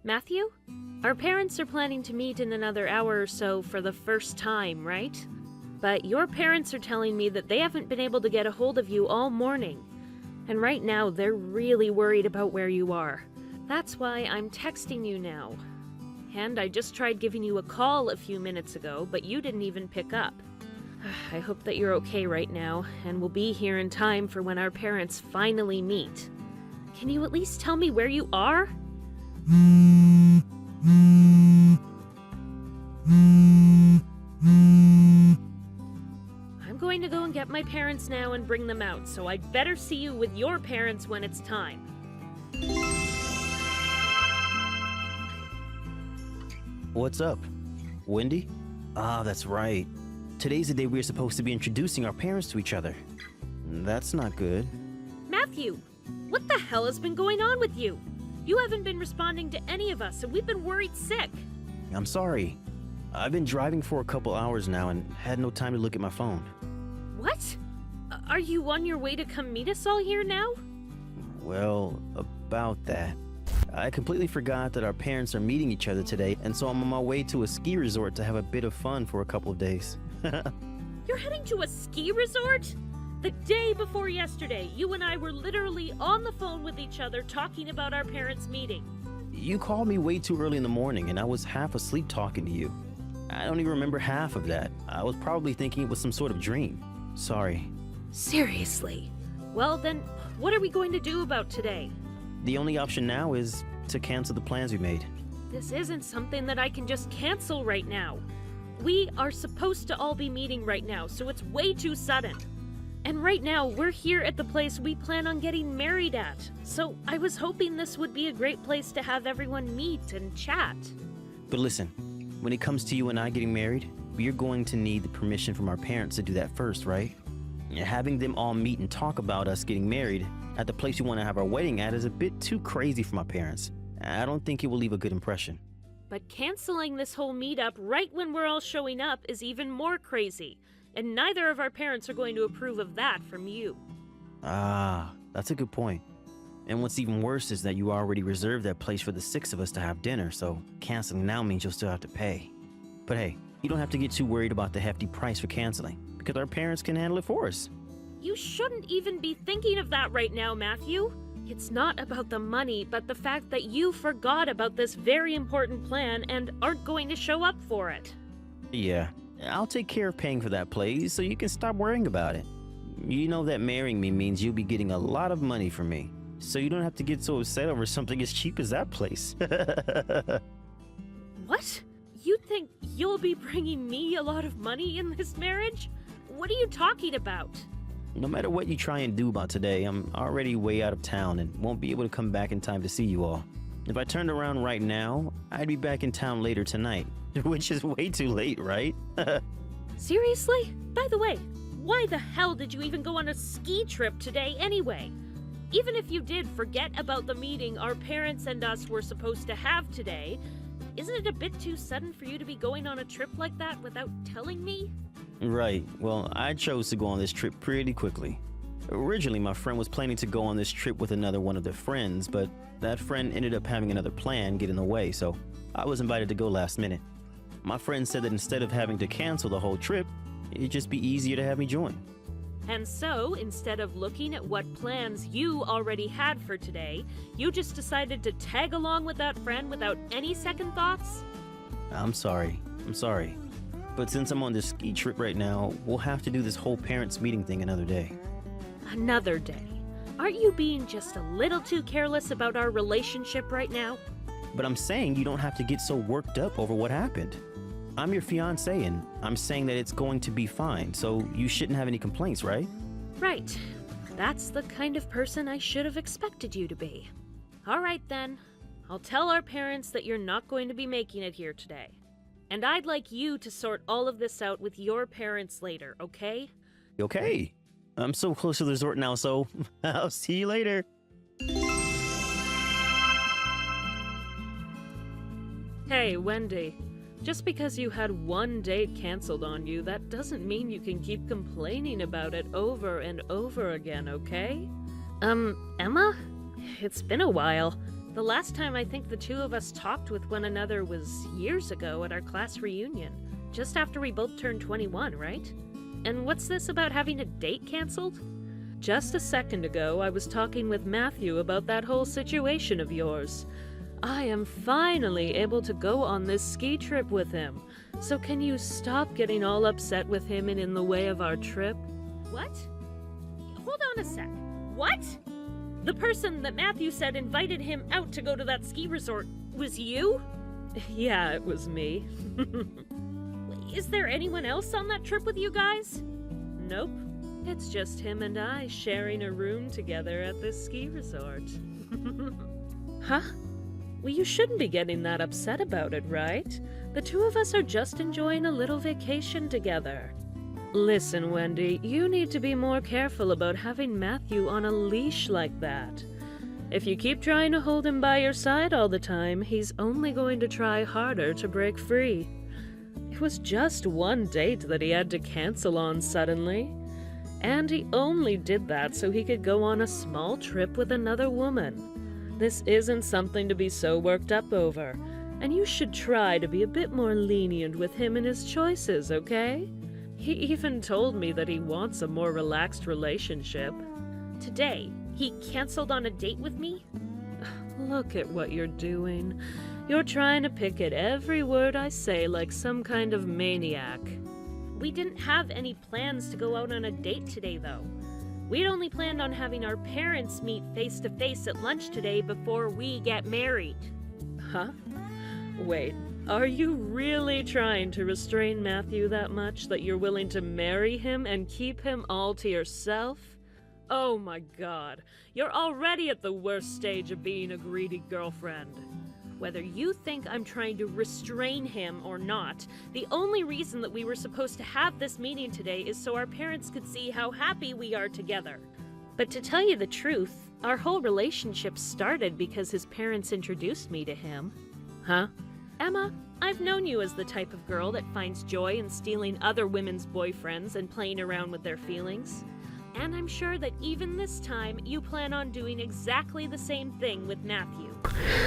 Matthew? Our parents are planning to meet in another hour or so for the first time, right? But your parents are telling me that they haven't been able to get a hold of you all morning. And right now, they're really worried about where you are. That's why I'm texting you now. And I just tried giving you a call a few minutes ago, but you didn't even pick up. I hope that you're okay right now, and will be here in time for when our parents finally meet. Can you at least tell me where you are? I'm going to go and get my parents now and bring them out, so I'd better see you with your parents when it's time. What's up? Wendy? Ah, that's right. Today's the day we're supposed to be introducing our parents to each other. That's not good. Matthew, what the hell has been going on with you? You haven't been responding to any of us, and we've been worried sick. I'm sorry. I've been driving for a couple hours now and had no time to look at my phone. What? Are you on your way to come meet us all here now? Well, about that. I completely forgot that our parents are meeting each other today, and so I'm on my way to a ski resort to have a bit of fun for a couple of days. You're heading to a ski resort? The day before yesterday, you and I were literally on the phone with each other talking about our parents' meeting. You called me way too early in the morning, and I was half asleep talking to you. I don't even remember half of that. I was probably thinking it was some sort of dream. Sorry. Seriously? Well then, what are we going to do about today? The only option now is to cancel the plans we made. This isn't something that I can just cancel right now. We are supposed to all be meeting right now, so it's way too sudden. And right now, we're here at the place we plan on getting married at. So I was hoping this would be a great place to have everyone meet and chat. But listen, when it comes to you and I getting married, we're going to need the permission from our parents to do that first, right? Having them all meet and talk about us getting married at the place we want to have our wedding at is a bit too crazy for my parents. I don't think it will leave a good impression. But canceling this whole meetup right when we're all showing up is even more crazy. And neither of our parents are going to approve of that from you. Ah, that's a good point. And what's even worse is that you already reserved that place for the 6 of us to have dinner, so canceling now means you'll still have to pay. But hey, you don't have to get too worried about the hefty price for canceling, because our parents can handle it for us. You shouldn't even be thinking of that right now, Matthew. It's not about the money, but the fact that you forgot about this very important plan and aren't going to show up for it. Yeah, I'll take care of paying for that place so you can stop worrying about it. You know that marrying me means you'll be getting a lot of money from me, so you don't have to get so upset over something as cheap as that place. What? You think you'll be bringing me a lot of money in this marriage? What are you talking about? No matter what you try and do about today, I'm already way out of town and won't be able to come back in time to see you all. If I turned around right now, I'd be back in town later tonight, which is way too late, right? Seriously? By the way, why the hell did you even go on a ski trip today anyway? Even if you did forget about the meeting our parents and us were supposed to have today, isn't it a bit too sudden for you to be going on a trip like that without telling me? Right. Well, I chose to go on this trip pretty quickly. Originally, my friend was planning to go on this trip with another one of their friends, but that friend ended up having another plan get in the way, so I was invited to go last minute. My friend said that instead of having to cancel the whole trip, it'd just be easier to have me join. And so, instead of looking at what plans you already had for today, you just decided to tag along with that friend without any second thoughts? I'm sorry. But since I'm on this ski trip right now, we'll have to do this whole parents meeting thing another day. Another day? Aren't you being just a little too careless about our relationship right now? But I'm saying you don't have to get so worked up over what happened. I'm your fiance, and I'm saying that it's going to be fine, so you shouldn't have any complaints, right? Right. That's the kind of person I should have expected you to be. All right, then. I'll tell our parents that you're not going to be making it here today. And I'd like you to sort all of this out with your parents later, okay? Okay. I'm so close to the resort now, so I'll see you later. Hey, Wendy. Just because you had one date canceled on you, that doesn't mean you can keep complaining about it over and over again, okay? Emma? It's been a while. The last time I think the two of us talked with one another was years ago at our class reunion, just after we both turned 21, right? And what's this about having a date canceled? Just a second ago, I was talking with Matthew about that whole situation of yours. I am finally able to go on this ski trip with him. So can you stop getting all upset with him and in the way of our trip? What? Hold on a sec. What? The person that Matthew said invited him out to go to that ski resort was you? Yeah, it was me. Is there anyone else on that trip with you guys? Nope. It's just him and I sharing a room together at this ski resort. Huh? Well, you shouldn't be getting that upset about it, right? The two of us are just enjoying a little vacation together. Listen, Wendy, you need to be more careful about having Matthew on a leash like that. If you keep trying to hold him by your side all the time, he's only going to try harder to break free. It was just one date that he had to cancel on suddenly. And he only did that so he could go on a small trip with another woman. This isn't something to be so worked up over, and you should try to be a bit more lenient with him and his choices, okay? He even told me that he wants a more relaxed relationship. Today, he canceled on a date with me? Look at what you're doing. You're trying to pick at every word I say like some kind of maniac. We didn't have any plans to go out on a date today, though. We'd only planned on having our parents meet face-to-face at lunch today before we get married. Huh? Wait, are you really trying to restrain Matthew that much that you're willing to marry him and keep him all to yourself? Oh my God, you're already at the worst stage of being a greedy girlfriend. Whether you think I'm trying to restrain him or not, the only reason that we were supposed to have this meeting today is so our parents could see how happy we are together. But to tell you the truth, our whole relationship started because his parents introduced me to him. Huh? Emma, I've known you as the type of girl that finds joy in stealing other women's boyfriends and playing around with their feelings. And I'm sure that even this time, you plan on doing exactly the same thing with Matthew.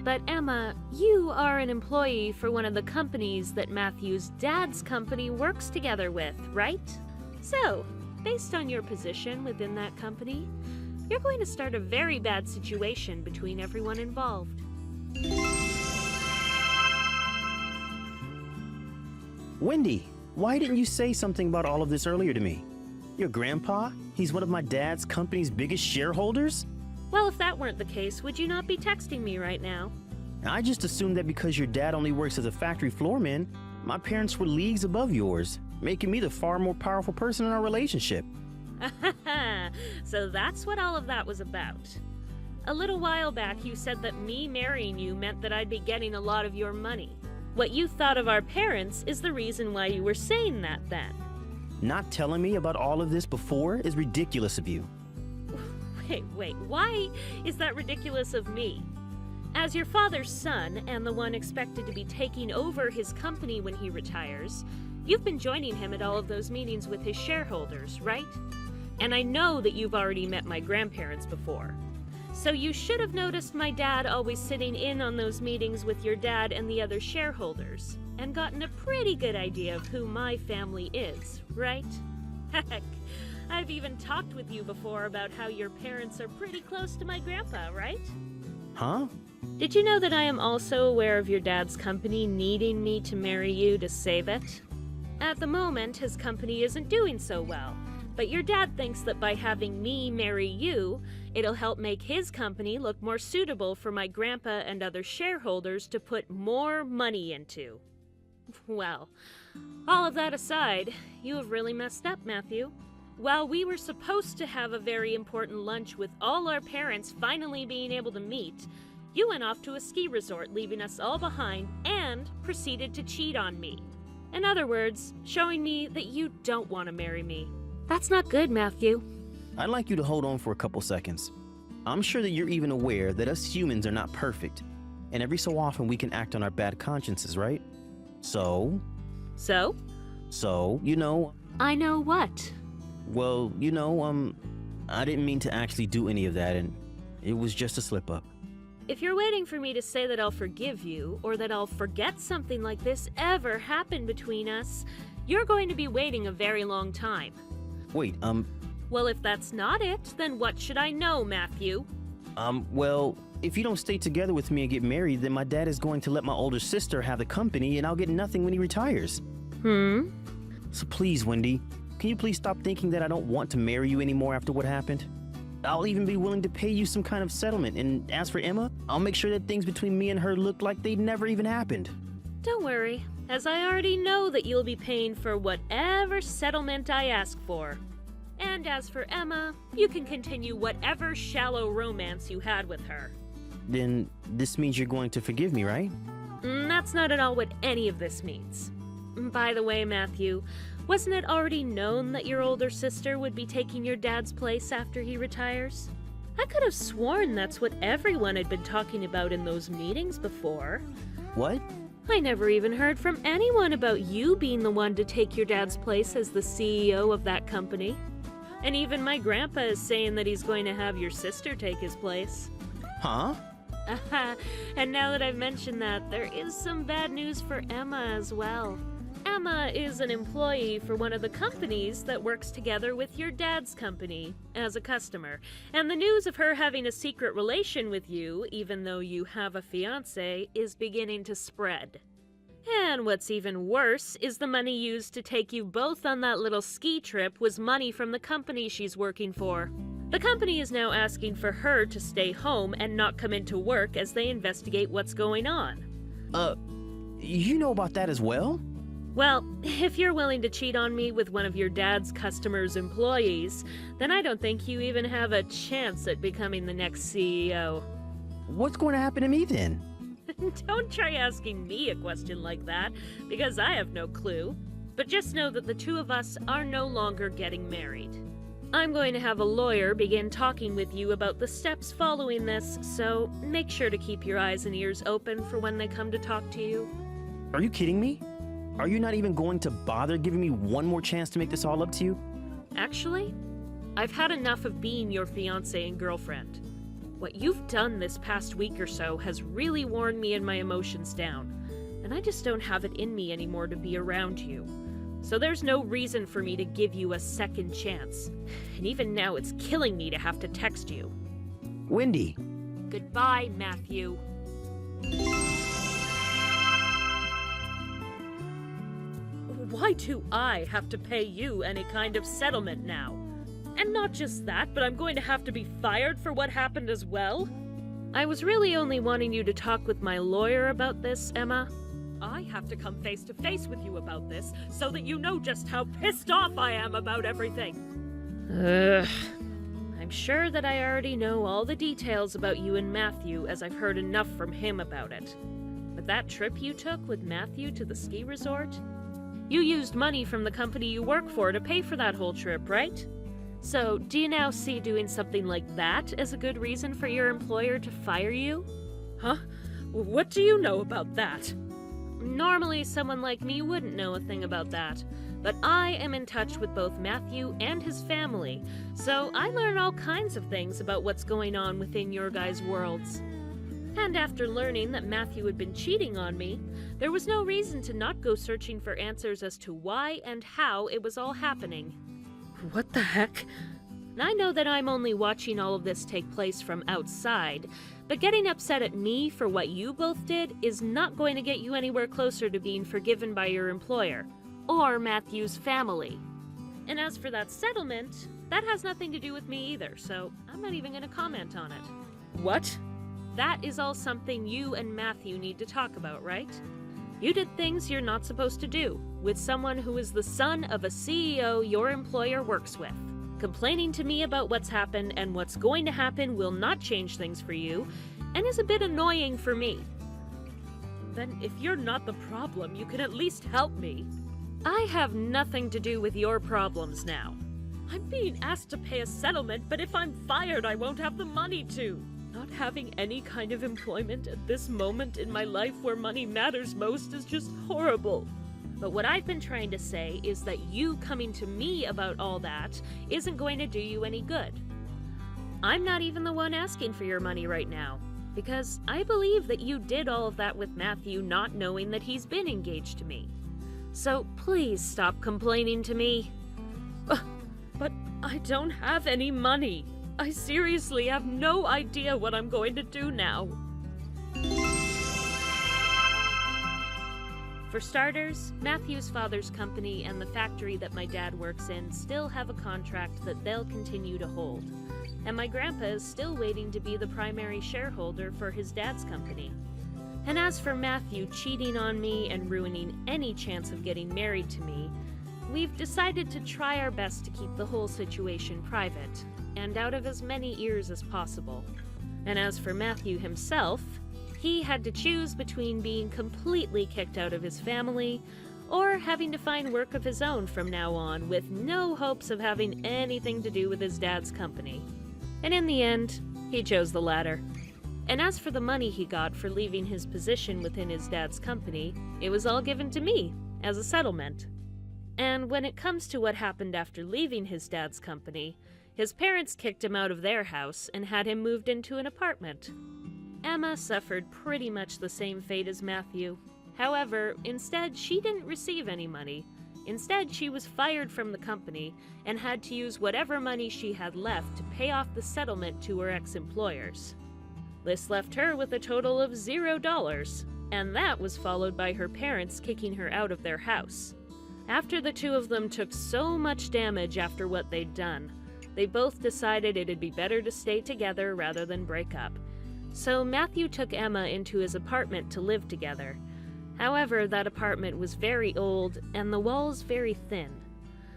But Emma, you are an employee for one of the companies that Matthew's dad's company works together with, right? So, based on your position within that company, you're going to start a very bad situation between everyone involved. Wendy, why didn't you say something about all of this earlier to me? Your grandpa? He's one of my dad's company's biggest shareholders? Well, if that weren't the case, would you not be texting me right now? I just assumed that because your dad only works as a factory floorman, my parents were leagues above yours, making me the far more powerful person in our relationship. So that's what all of that was about. A little while back, you said that me marrying you meant that I'd be getting a lot of your money. What you thought of our parents is the reason why you were saying that then. Not telling me about all of this before is ridiculous of you. Wait, why is that ridiculous of me? As your father's son and the one expected to be taking over his company when he retires, you've been joining him at all of those meetings with his shareholders, right? And I know that you've already met my grandparents before. So you should have noticed my dad always sitting in on those meetings with your dad and the other shareholders, and gotten a pretty good idea of who my family is, right? Heck, I've even talked with you before about how your parents are pretty close to my grandpa, right? Huh? Did you know that I am also aware of your dad's company needing me to marry you to save it? At the moment, his company isn't doing so well, but your dad thinks that by having me marry you, it'll help make his company look more suitable for my grandpa and other shareholders to put more money into. Well, all of that aside, you have really messed up, Matthew. While we were supposed to have a very important lunch with all our parents finally being able to meet, you went off to a ski resort, leaving us all behind, and proceeded to cheat on me. In other words, showing me that you don't want to marry me. That's not good, Matthew. I'd like you to hold on for a couple seconds. I'm sure that you're even aware that us humans are not perfect, and every so often we can act on our bad consciences, right? So, you know... I know what? Well, I didn't mean to actually do any of that, and it was just a slip-up. If you're waiting for me to say that I'll forgive you, or that I'll forget something like this ever happened between us, you're going to be waiting a very long time. Wait, Well, if that's not it, then what should I know, Matthew? well, if you don't stay together with me and get married, then my dad is going to let my older sister have the company and I'll get nothing when he retires. So please, Wendy, can you please stop thinking that I don't want to marry you anymore after what happened? I'll even be willing to pay you some kind of settlement, and as for Emma, I'll make sure that things between me and her look like they never even happened. Don't worry, as I already know that you'll be paying for whatever settlement I ask for. And as for Emma, you can continue whatever shallow romance you had with her. Then this means you're going to forgive me, right? That's not at all what any of this means. By the way, Matthew, wasn't it already known that your older sister would be taking your dad's place after he retires? I could have sworn that's what everyone had been talking about in those meetings before. What? I never even heard from anyone about you being the one to take your dad's place as the CEO of that company. And even my grandpa is saying that he's going to have your sister take his place. Huh? And now that I've mentioned that, there is some bad news for Emma as well. Emma is an employee for one of the companies that works together with your dad's company as a customer. And the news of her having a secret relation with you, even though you have a fiance, is beginning to spread. And what's even worse is the money used to take you both on that little ski trip was money from the company she's working for. The company is now asking for her to stay home and not come into work as they investigate what's going on. You know about that as well? Well, if you're willing to cheat on me with one of your dad's customers' employees, then I don't think you even have a chance at becoming the next CEO. What's going to happen to me then? Don't try asking me a question like that, because I have no clue. But just know that the two of us are no longer getting married. I'm going to have a lawyer begin talking with you about the steps following this, so make sure to keep your eyes and ears open for when they come to talk to you. Are you kidding me? Are you not even going to bother giving me one more chance to make this all up to you? Actually, I've had enough of being your fiance and girlfriend. What you've done this past week or so has really worn me and my emotions down, and I just don't have it in me anymore to be around you. So there's no reason for me to give you a second chance. And even now it's killing me to have to text you. Wendy. Goodbye, Matthew. Why do I have to pay you any kind of settlement now? And not just that, but I'm going to have to be fired for what happened as well? I was really only wanting you to talk with my lawyer about this, Emma. I have to come face to face with you about this so that you know just how pissed off I am about everything. I'm sure that I already know all the details about you and Matthew as I've heard enough from him about it. But that trip you took with Matthew to the ski resort? You used money from the company you work for to pay for that whole trip, right? So, do you now see doing something like that as a good reason for your employer to fire you? Huh? What do you know about that? Normally, someone like me wouldn't know a thing about that, but I am in touch with both Matthew and his family, so I learn all kinds of things about what's going on within your guys' worlds. And after learning that Matthew had been cheating on me, there was no reason to not go searching for answers as to why and how it was all happening. What the heck? I know that I'm only watching all of this take place from outside, but getting upset at me for what you both did is not going to get you anywhere closer to being forgiven by your employer, or Matthew's family. And as for that settlement, that has nothing to do with me either, so I'm not even going to comment on it. What? That is all something you and Matthew need to talk about, right? You did things you're not supposed to do with someone who is the son of a CEO your employer works with. Complaining to me about what's happened and what's going to happen will not change things for you, and is a bit annoying for me. Then if you're not the problem, you can at least help me. I have nothing to do with your problems now. I'm being asked to pay a settlement, but if I'm fired, I won't have the money to. Not having any kind of employment at this moment in my life where money matters most is just horrible. But what I've been trying to say is that you coming to me about all that isn't going to do you any good. I'm not even the one asking for your money right now. because I believe that you did all of that with Matthew not knowing that he's been engaged to me. So please stop complaining to me. But I don't have any money. I seriously have no idea what I'm going to do now. For starters, Matthew's father's company and the factory that my dad works in still have a contract that they'll continue to hold. And my grandpa is still waiting to be the primary shareholder for his dad's company. And as for Matthew cheating on me and ruining any chance of getting married to me, we've decided to try our best to keep the whole situation private and out of as many ears as possible. And as for Matthew himself, he had to choose between being completely kicked out of his family or having to find work of his own from now on with no hopes of having anything to do with his dad's company. And in the end, he chose the latter. And as for the money he got for leaving his position within his dad's company, it was all given to me as a settlement. And when it comes to what happened after leaving his dad's company, his parents kicked him out of their house and had him moved into an apartment. Emma suffered pretty much the same fate as Matthew. However, instead, she didn't receive any money. Instead, she was fired from the company and had to use whatever money she had left to pay off the settlement to her ex-employers. This left her with a total of $0, and that was followed by her parents kicking her out of their house. After the two of them took so much damage after what they'd done, they both decided it'd be better to stay together rather than break up. So Matthew took Emma into his apartment to live together. However, that apartment was very old and the walls very thin.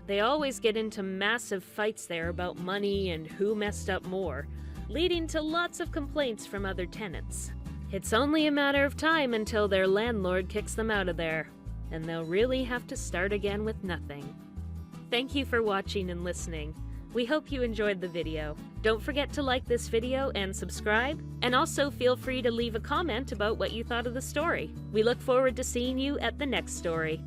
They always get into massive fights there about money and who messed up more, leading to lots of complaints from other tenants. It's only a matter of time until their landlord kicks them out of there, and they'll really have to start again with nothing. Thank you for watching and listening. We hope you enjoyed the video. Don't forget to like this video and subscribe, and also feel free to leave a comment about what you thought of the story. We look forward to seeing you at the next story.